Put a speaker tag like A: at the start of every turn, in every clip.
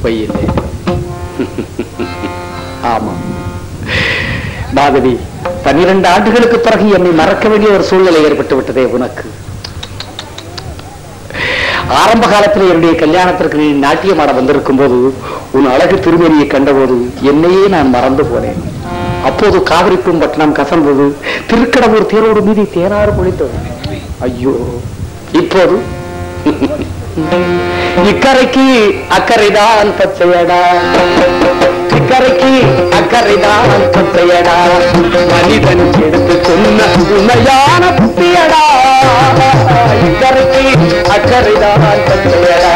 A: பொய்யில்லை. ஆமா மாதவி, 12 ஆண்டுகளுக்கு பிறகு என்னை மறக்க வேண்டிய ஒரு சூழ்நிலை ஏற்பட்டு விட்டதே உனக்கு. ஆரம்ப காலத்தில் என்னுடைய கல்யாணத்திற்கு நீ நாட்டியமாட வந்திருக்கும் போது உன் அழகு திருமணியை கண்டபோது என்னையே நான் மறந்து போனேன். அப்போது காவிரிப்பும் பட்டணம் கசந்தது, திருக்கடவுர் தேரோடு மீதி தேனாறு பொழித்தது. ஐயோ, இப்போது இக்கரைக்கு அக்கறைதான் பச்சையடா, இக்கரைக்கு அக்கறைதான் பச்சையடா, மனிதன் எடுத்து சொன்ன உண்மையான புத்தியடா. இக்கரைக்கு அக்கறைதான் பச்சையடா,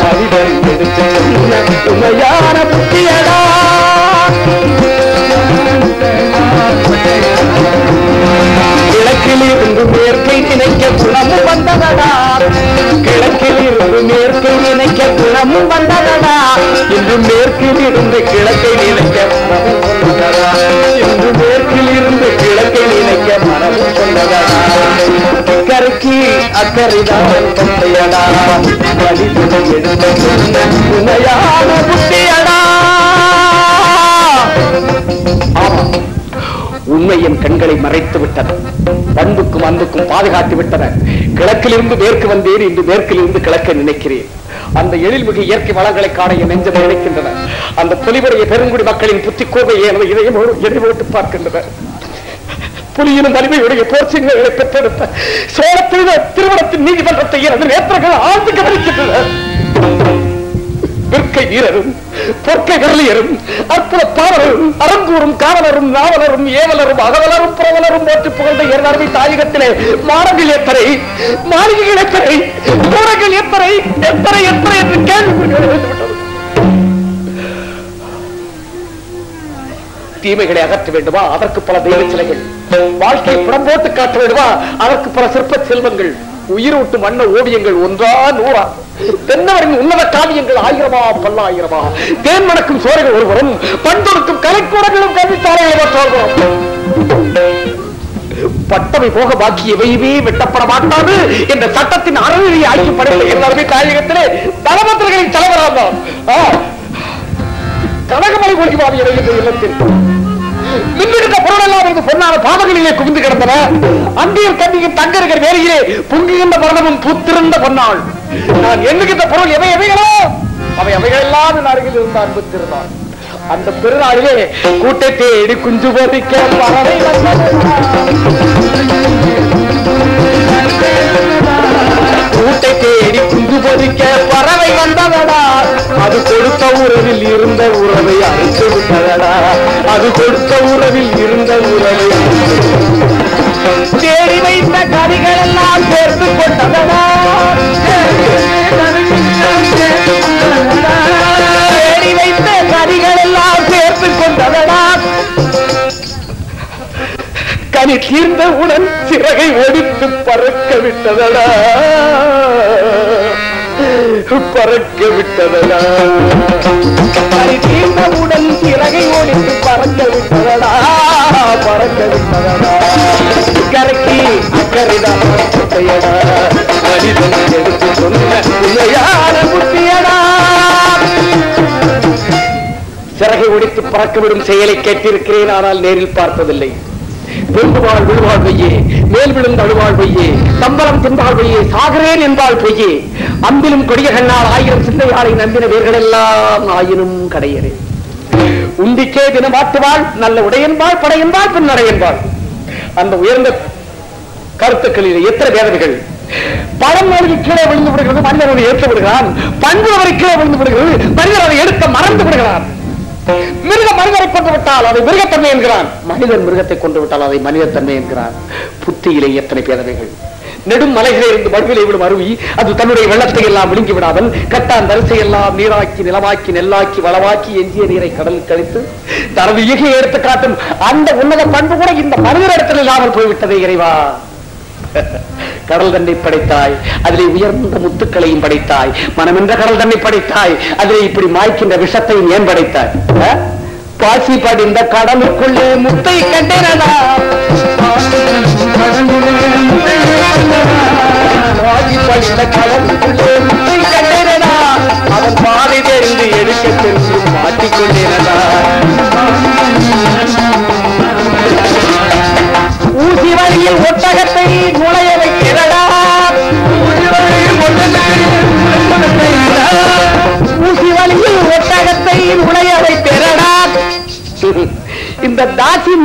A: மனிதன் எடுத்து சொன்ன உண்மையான புத்தியடா. கிழக்கில் இருந்து மேற்கை நினைக்க குணமும் வந்ததடா, கிழக்கில் இருந்து மேற்கை நினைக்க குணமும் வந்ததடா, இன்று மேற்கில் இருந்து கிழக்கை நினைக்க மனமும் கொண்டதடா, இன்று மேற்கில் இருந்து கிழக்கை நினைக்க மனமும் கொண்டதடா. இக்கரைக்கு அக்கறைதான் பச்சையடா, மனிதன் எடுத்த உண்மையான புத்தியடா. உண்மை என் கண்களை மறைத்து விட்டது, பண்புக்கும் அன்புக்கும் பாதுகாத்து விட்டன. கிழக்கிலிருந்து மேற்கு வந்தேன், இன்று மேற்கிலிருந்து கிழக்க நினைக்கிறேன். அந்த எழில்மிகு இயற்கை வளங்களை காண என் நெஞ்சம் நினைக்கின்றன. அந்த பொலிவுடைய பெருங்குடி மக்களின் புத்தி கோவையை எனது இதயமோட்டு பார்க்கின்றன. புலியினும் வலிமையுடைய போர்ச்சிங்களை பெற்றெடுத்த சோழத்தில் திருமணத்தின் நீதிமன்றத்தை எனது நேத்திரங்கள் ஆழ்ந்து கவனிக்கின்றன. விற்கை வீரரும் பொற்கை விரலியரும் அற்புத பாவலரும் அறங்கூறும் காவலரும் நாவலரும் ஏவலரும் அகவலரும் புறவலரும் போற்றி புகழ்ந்த எருமை தாயகத்திலே மாடங்கள் எத்தனை, மாளிகைகள் எத்தனை, தூரங்கள் எத்தனை எத்தனை எத்தனை என்று கேள்விப்பட்டது. தீமைகளை அகற்ற வேண்டுமா, அதற்கு பல தெய்வ சிலைகள். வாழ்க்கையை புறம்போட்டு காட்ட வேண்டுமா, அதற்கு பல சிற்ப செல்வங்கள். உயிரூட்டு வண்ண ஓவியங்கள் ஒன்றா நூறா, தென்னாரின் உன்னத காவியங்கள் ஆயிரமா பல்லாயிரமா, தேன் மணக்கும் சோரைகள் ஒருவரும், பண்பொருக்கும் கலைக்கூடங்களும் கல்வித்தாரைகளும். பட்டவை போக பாக்கி எவையுமே வெட்டப்பட மாட்டாது என்ற சட்டத்தின் அறநிலையை ஆட்சி படைத்த எல்லாருமே தாயகத்திலே தளபத்திரர்களின் தலைவராக கனகமலை ஒளிவாவி இடையின்ற இல்லத்தில் மின்னிருந்த பொருளெல்லாம் இது பொன்னான பாவங்களிலே குவிந்து கிடந்தன. அந்தியில் தண்ணியின் தங்கர்கள் வேலையிலே பொங்குகின்ற பரணமும் பூத்திருந்த பொன்னாள். நான் எண்ணுகின்ற பொருள் எவை எவைகளோ அவை அவைகளெல்லாம் என் அருகில் இருந்து அனுபவித்திருந்தான். அந்த பெருநாளிலே கூட்டை தேடி குஞ்சு பொறிக்க பறவை கூட்டை தேடி குஞ்சு பொறிக்க பறவை வந்ததடா. அது கொடுத்த உறவில் இருந்த உறவை அழைத்து விட்டதடா, அது கொடுத்த உறவில் இருந்த உறவை தேடி வைத்த கதிகள் எல்லாம் சேர்த்து கொண்டதடா, தேடி வைத்த கதிகள் எல்லாம் சேர்த்து கொண்டதடா. கனி தீர்ந்தவுடன் சிறகை ஒடித்து பறக்க விட்டதடா, பறக்க விட்டதடா. கனி தீர்ந்தவுடன் சிறகை ஒடித்து பறக்க விட்டதடா, பறக்க விட்டதடா. கரைக்கு அக்கறைதான் புத்தியடா, மனிதன் எடுத்து சொன்ன உண்மையான புத்தியடா. சிறகை ஒடித்து பறக்கவிடும் செயலை கேட்டிருக்கிறேன், ஆனால் நேரில் பார்த்ததில்லை. வெண்டுவாள் விழுவாள் பொய்யே, மேல் விழுந்த அழுவாள் பொய்யே, தம்பரம் தின்பாள் பொய்யே, சாகிறேன் என்பாள் பொய்யே. அம்பிலும் கொடிய கண்ணால் 1000 சிந்தையாரை நம்பின வேர்கள் எல்லாம் ஆயினும் கடையரே. உண்டிக்கே தினமாட்டுவாள், நல்ல உடையன்பாள், படையன்பாள், பின்னடையன்பாள். அந்த உயர்ந்த கருத்துக்களில் எத்தனை வேதனைகள். பழம் நோய்க்கு கீழே விழுந்து விடுகிறது, மனிதனை ஏற்று விடுகிறான். பண்பு அவரை கீழே விழுந்து விடுகிறது, மனிதன் அதை எடுக்க மறந்து விடுகிறான். மிருகம் மனிதரை கொண்டு விட்டால் அதை மிருகத்தன்மை என்கிறான், மனிதன் மிருகத்தை கொண்டு விட்டால் அதை மனிதத்தன்மை என்கிறான். புத்தியிலே எத்தனை பேதமைகள். நெடும் மலைகளே இருந்து மடுவிலே விடும் அருவி அது தன்னுடைய வெள்ளத்தை எல்லாம் விழுங்கி விடாமல் கட்டான் தரிசை எல்லாம் நீராக்கி நிலமாக்கி நெல்லாக்கி வளவாக்கி எஞ்சிய நீரை கடலில் கழித்து தனது இயற்கையை எடுத்து காட்டும் அந்த உன்னத பண்பு கூட இந்த மனிதரிடத்தில் இல்லாமல் போய்விட்டதே இறைவா. கடல் தன்னை படைத்தாய், அதிலே உயர்ந்த முத்துக்களையும் படைத்தாய். மனமென்ற கடல் தன்னை படைத்தாய், அதிலே இப்படி மாய்க்கின்ற விஷத்தையும் ஏன் படைத்தாய்? பாசி படிந்த கடலுக்குள்ளே முத்தை கண்டேனடா, பாசி படிந்த கடலுக்குள்ளே முத்தை கண்டேனடா. அவன் பாதை தெரிந்து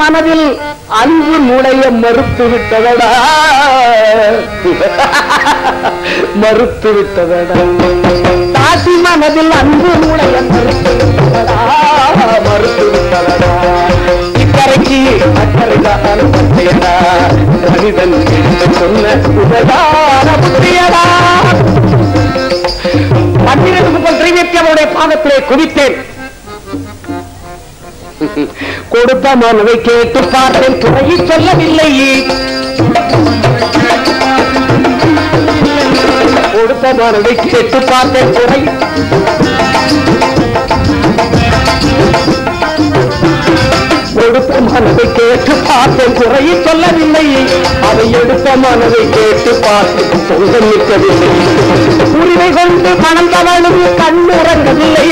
A: மனதில் அன்பு நுழைய மறுத்து விட்டதடா, மறுத்து விட்டதடா. தாசி மனதில் அன்பு நுழைய மறுத்து விட்டதடா, மறுத்து விட்டதடா. இக்கரைக்கு அக்கறைதான் பற்றியடா, மனிதன் சொன்ன உபதான புத்தியடா. 12 முப்பது திரைவேத்தியவருடைய பாதத்திலே குதித்தேன். கொடுத்த மனுவை கேட்டு பார்த்தேன், துறையை சொல்லவில்லை. கொடுத்த மனுவை கேட்டு பார்த்தேன், துறை கொடுத்த மனதை கேட்டு பார்த்தேன், குறையை சொல்லவில்லை. அதை எடுத்த மனதை கேட்டு பார்த்து சொந்தம் நிற்கவில்லை. உரிமை கொண்டு மணந்தவளும் கண்ணுறங்கவில்லை.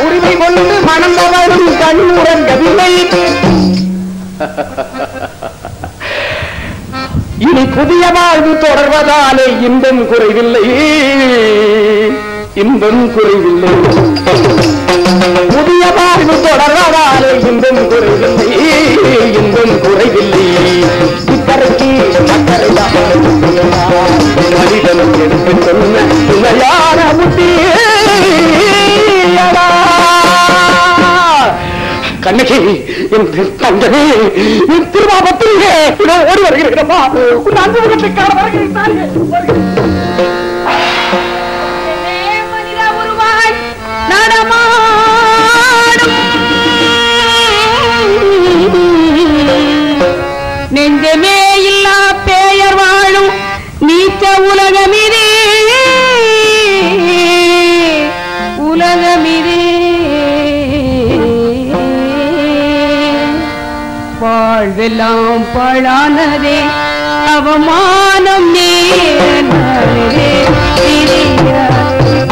A: உரிமை கொண்டு மணந்தவளும் கண்ணுறங்கவில்லை. இனி புதிய வாழ்வு தொடர்வதாலே இன்பம் குறைவில்லை, இன்பம் குறைவில்லை. புதிய வாழ்வு தொடர்வதாலே இன்பம் குறைவில்லை, இன்பம் குறைவில்லை. இக்கரைக்கு அக்கறைதான் மனிதனும் எடுத்து சொன்ன துணையான புத்தியடா. கண்ணகி, என் தங்கமே, என் திருமாபத்திரியே ஓடி வருகிறேன். ஒரு அன்பு முகத்துக்கான வருகிறேன்.
B: நெஞ்சமே இல்லா பெயர் வாழும் நீச்ச உலகமிதே, உலகமிதே. வாழ்வெல்லாம் பாழானதே, அவமானம் நேரே.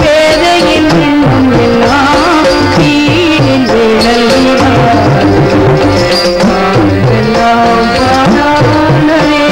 B: பேதையின் எண்ணம் எல்லாம் தீரில் விழல்கிறார். வாழ்வெல்லாம் பாழானதே.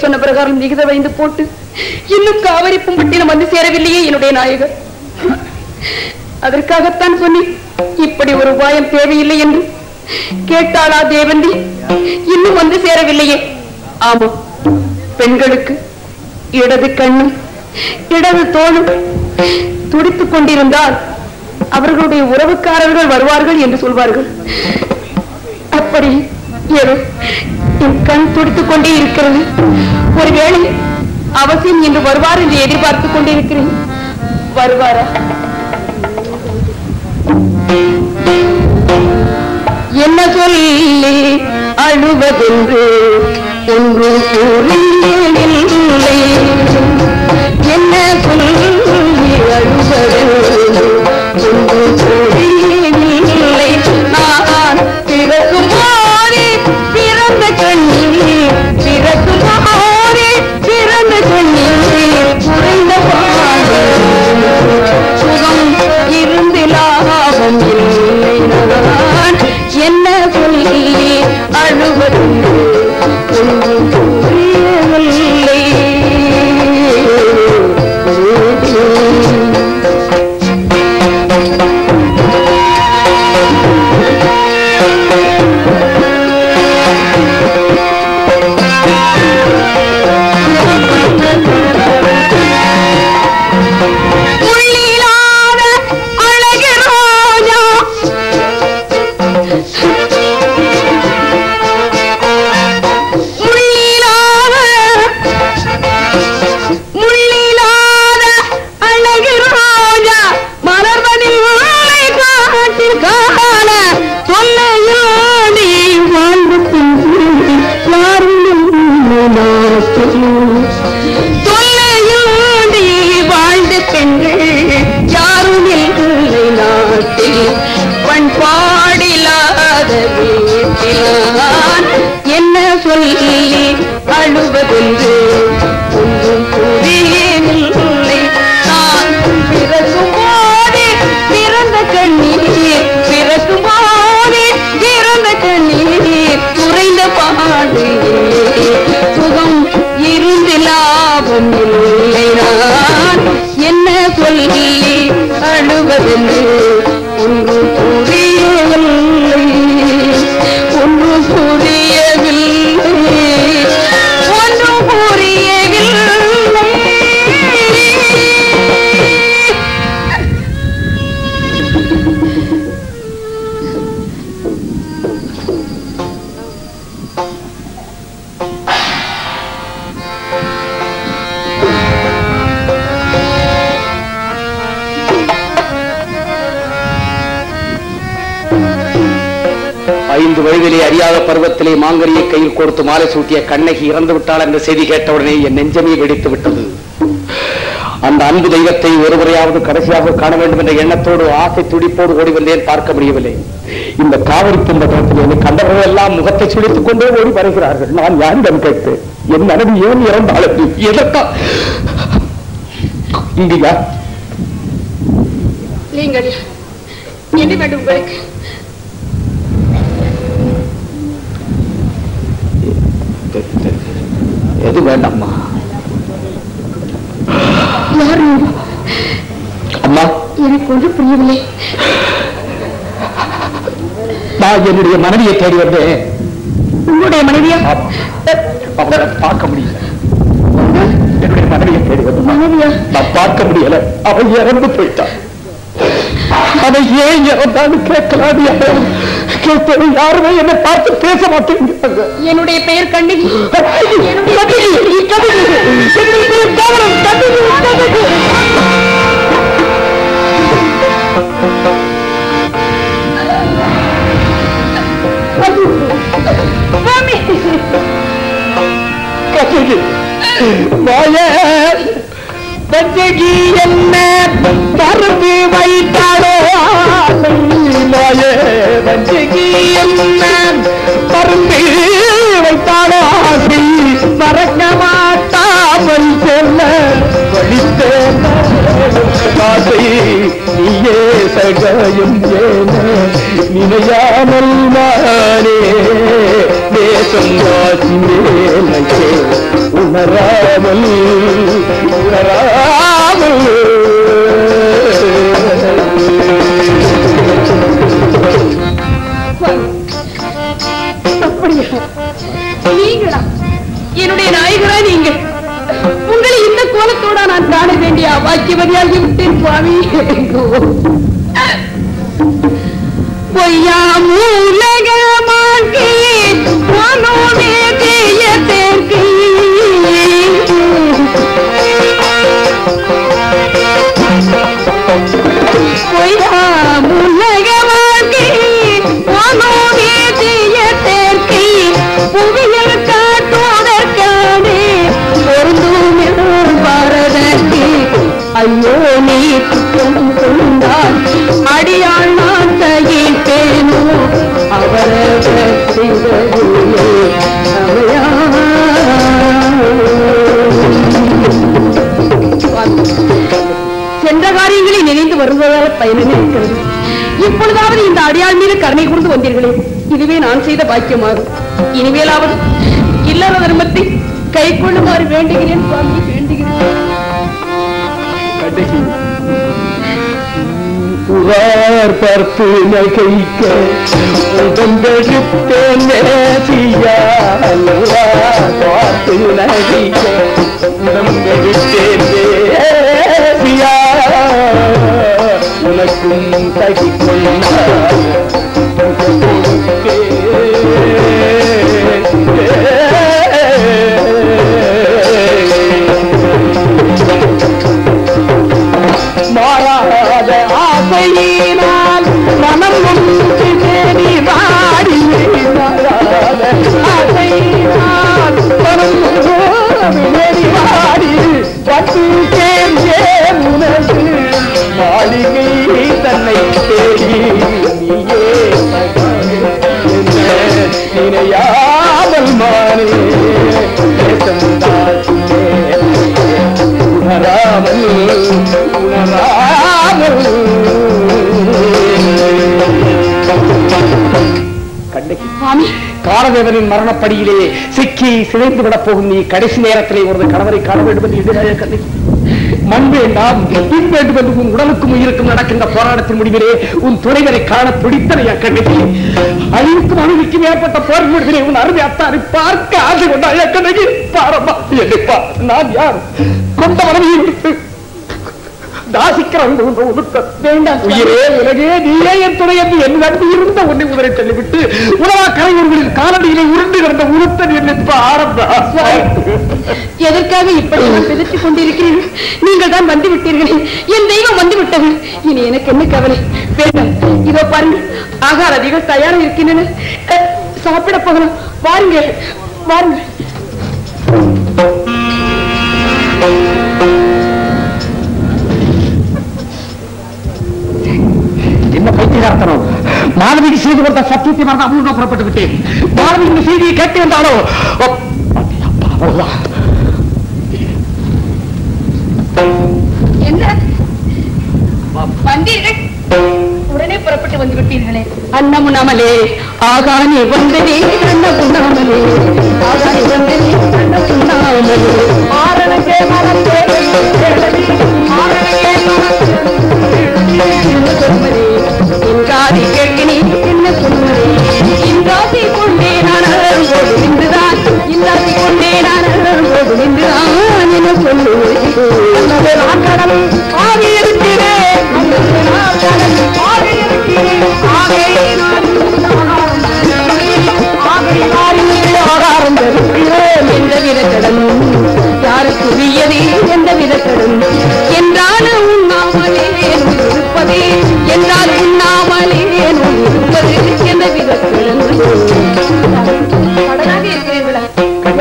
C: சொன்ன பிரகாரம் விகித வைந்து போட்டு இன்னும் காவிரி பூம்பட்டினம் வந்து சேரவில்லையே என்னுடைய நாயகர்.
B: அதற்காகத்தான் சொன்னேன் இப்படி ஒரு உபாயம் தேவையில்லை என்று. கேட்டாளா தேவந்தி? இன்னும் வந்து சேரவில்லையே. ஆமா, பெண்களுக்கு இடது கண்ணும் இடது தோளும் துடித்துக் கொண்டிருந்தால் அவர்களுடைய உறவுக்காரர்கள் வருவார்கள் என்று சொல்வார்கள். அப்படி ஏதோ என் கண் துடித்துக் கொண்டே இருக்கிறது. ஒருவேளை அவசியம் இன்று வருவார் என்று எதிர்பார்த்துக் கொண்டிருக்கிறேன். வருவாரா? என்ன சொல்லி அழுவதென்று ஒன்று கூறியில்லை. என்ன சொல்லி அழுவதென்று ஒன்று கூறியில்லை. நான் பிறக்கும் போதே பிறந்த கண்ணீர், பிறக்கும் போதே பிறந்த கண்ணீர் குறைந்த பாடு சுகம் இருந்து லாபம் இல்லை. நான் என்ன சொல்லி அழுவதென்று ஒன்று புரியவில்லை. என்ன சொல்லி அழுவதென்று ஒன்றும் புரியவில்லை. நான் பிறக்கும் போதே பிறந்த கண்ணீர், பிறக்கும் போதே பிறந்த கண்ணீர் குறைந்த பாடு சுகம் இருந்து லாபம் இல்லை. நான் என்ன சொல்லி அழுவதென்று ஒன்றும் புரியவில்லை. ஒன்றும் புரியவில்லை. ஒன்றும் புரியவில்லை.
A: ஐந்து வயதிலே அறியாத பருவத்திலே மாங்கரியை கையில் கொடுத்து மாலை சூட்டிய கண்ணகி இறந்து விட்டாள் என்ற செய்தி கேட்டவுடனே என் நெஞ்சமே வெடித்து விட்டது. அந்த அன்பு தெய்வத்தை ஒருமுறையாவது கடைசியாக காண வேண்டும் என்ற எண்ணத்தோடு ஆசை துடிப்போடு ஓடி வந்தேன். பார்க்க முடியவில்லை. இந்த காவிரி துன்பத்தில் என்னை கண்டவர்கள் எல்லாம் முகத்தை சுழித்துக் கொண்டே ஓடி வருகிறார்கள். நான் யாரிடம் கேட்பேன்? என் மனைவி ஏன் இறந்தாள்? எதற்கா இங்கயா?
B: நீங்கள் என்ன வேண்டும் உங்களுக்கு?
A: எது வேண்டாம்மா? அம்மா,
B: எனக்கு ஒன்றும் புரியவில்லை.
A: நான் என்னுடைய மனைவியை தேடி வந்தேன்.
B: உங்களுடைய மனைவியா?
A: அவரை பார்க்க முடியல. என்னுடைய மனைவியை தேடி வந்தேன்.
B: மனைவியா?
A: நான் பார்க்க முடியல. அவள் இறந்து போயிட்டான். அதை ஏன் இறந்தான்னு கேட்கலாம். யாருமே என்னை பார்த்து பேச மாட்டேங்கிறாங்க.
B: என்னுடைய பெயர் கண்ணகி.
A: கண்ணகி என்ன மருந்து வைத்தாளோ? கண்ணகி என்ன மருந்து வைத்தாளோ? மறக்க மாட்டாமல் சொல்ல வழித்தேன் காசை நீயே சகாயம் ஏன நினையாமல் நானே தேசம் வாசி மேலே உணராமல் உணராமல்
B: அப்படியா? நீங்களா? என்னுடைய நாயகரா நீங்கள்? உங்களை இந்த கோலத்தோட நான் காண வேண்டிய அபாக்கியவதியாகி விட்டேன் சுவாமி. பொய்யாமூலகமாக்கி மனோவே தேயத்தேக்கி பொய்யாமூலகமாக்கி மனோவே தேயத்தேக்கி புவியில் காட்டுவதற்கானே பொருந்தும் பாரதற்கு ஐயோ நீ குற்றம் கொண்டால் அடியாள் நான் தகிப்பேனோ அவரவர் செய்ததில்லை சென்ற காரியங்களை நினைந்து வருவதால் பயனில் இருக்கிறது. இப்பொழுதாவது இந்த அடியாள் மீது கருணை கூர்ந்து வந்தீர்களே, இதுவே நான் செய்த பாக்கியமாகும். இனிமேலாவது இல்லற தர்மத்தை கை கொள்ளுமாறு வேண்டுகிறேன் சுவாமி, வேண்டுகிறேன்.
A: புறார் பார்த்து நகைக்க உடம்பெடுத்தேன் பார்த்து நகைக்க உடம்பெடுத்தேன் உனக்கும் தகிக்கொள்ள மாறாத ஆசையினால் மனம் தேடி வாடி மாறாத ஆசையினால் மனம் தேடி வாடி பட்டு சேர்ந்தே உனது மாளிகை தன்னை தேடி நீயே நினையாமல் மாறே உணராமல் காலதேவனின் மரணப்படியிலே சிக்கி சிதைந்து விடப் போகும் நீ கடைசி நேரத்திலே ஒரு கணவரை காண வேண்டும் என்று எதிராக கண்ணகி. மண் வேண்டாம் பின் வேண்டும் என்று உன் உடலுக்கும் உயிருக்கும் நடக்கின்ற போராட்டத்தின் முடிவிலே உன் துணைவரை காண பிடித்தனையா கண்ணகி. அழிவுக்கும் அணுவிக்கும் ஏற்பட்ட போர் முடிவிலே உன் அருமை அத்தாரை பார்க்க ஆசை கொண்டாயா கண்ணகி. பாரம்மா என்னப்பா, நான் யார்? கொண்ட மனைவியை தாசிக்கிறேன் வேண்டாம் உயிரே உலகே நீயே என் துணை என்று என் நம்பி இருந்த உன்னை உதரை தள்ளிவிட்டு உலகா கலைஞர்களின் காலடியிலே உருண்டு கிடந்த உருத்தன் என்னப்பா ஆரம்பா.
B: எதற்காக இப்படி பிதற்றிக் கொண்டிருக்கிறீர்கள்? நீங்கள் தான் வந்து விட்டீர்களே, என் தெய்வம் வந்து விட்டது. இனி எனக்கு என்ன கவலை? வேண்டாம், இதோ பாருங்கள், ஆகாரதிகள் தயாராக இருக்கின்றன. சாப்பிட போகலாம், வாருங்கள் வாருங்கள்.
A: என்ன பைத்தியகாரத்தனம்! மாணவிக்கு செய்து கொடுத்த சத்தியத்தை மறந்து அவ்வளவு புறப்பட்டு விட்டேன். மாணவி இந்த செய்தியை கேட்டு வந்தாலோ
B: என்ன வந்தீர்கள்? உடனே புறப்பட்டு வந்து விட்டீர்களே. அன்னமுனாமலே ஆகானே வந்தனே, அன்னமுனாமலே ஆகானே வந்தனே, அன்னமுனாமலே ஆரணக்கே மனத்தே ஆரணக்கே மனத்தே இன்றாதி கேட்கினே என்ன சொல்லுவதே. இன்றாதி கொண்டே நான் அழகோடு நின்றுதான், இன்றாதி கொண்டே நான் அழகோடு நின்றுதான் என சொல்லுவேன். நான் கடல் ஆகி இருக்கிறேன், நான் கடல் ஆகி இருக்கிறேன். ஆகை நான் ஆகாரம் தருகிறேன். எந்த விதக்கடன் யாருக்கு உரியதே, எந்த விதக்கடன் என்றால் உண்ணாமலே இருப்பதே, என்றால் உண்ணாமலே இருப்பது எந்த விதக்கடன். கடனாக இருக்கிறீர்களா?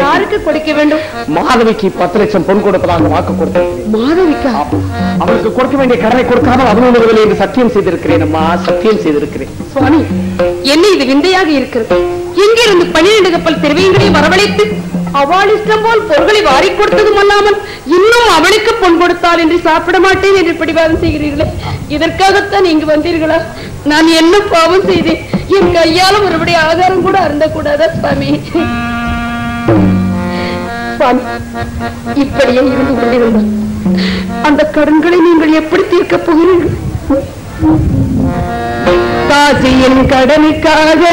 B: யாருக்கு கொடுக்க வேண்டும்?
A: மாதவிக்கு 10 லட்சம் பொன் கொடுப்பதாக வாக்கு கொடுத்தேன்.
B: மாதவிக்கா?
A: அவருக்கு கொடுக்க வேண்டிய கடனை கொடுக்காமல் அது ஒன்றுவில்லை என்று சத்தியம் செய்திருக்கிறேன் அம்மா, சத்தியம் செய்திருக்கிறேன்.
B: சுவாமி, என்ன இது விந்தையாக இருக்கிறது? இங்கிருந்து 12 கப்பல் திருவையங்களை வரவழைத்து அவள் இஷ்டம் போல் பொருட்களை வாரி கொடுத்ததும் அல்லாமல் இன்னும் அவளுக்கு பொன் கொடுத்தால் என்று சாப்பிட மாட்டேன் என்று பிடிவாதம் செய்கிறீர்களே, இதற்காகத்தான் இங்கு வந்தீர்களா? நான் என்ன பாவம் செய்தேன்? என் கையால ஒருபடி ஆதாரம் கூட அருந்த கூடாதா சுவாமி? இப்படியே இருந்து கொண்டிருந்தால் அந்த கடன்களை நீங்கள் எப்படி தீர்க்கப் போகிறீர்கள்? காசியின் கடனுக்காக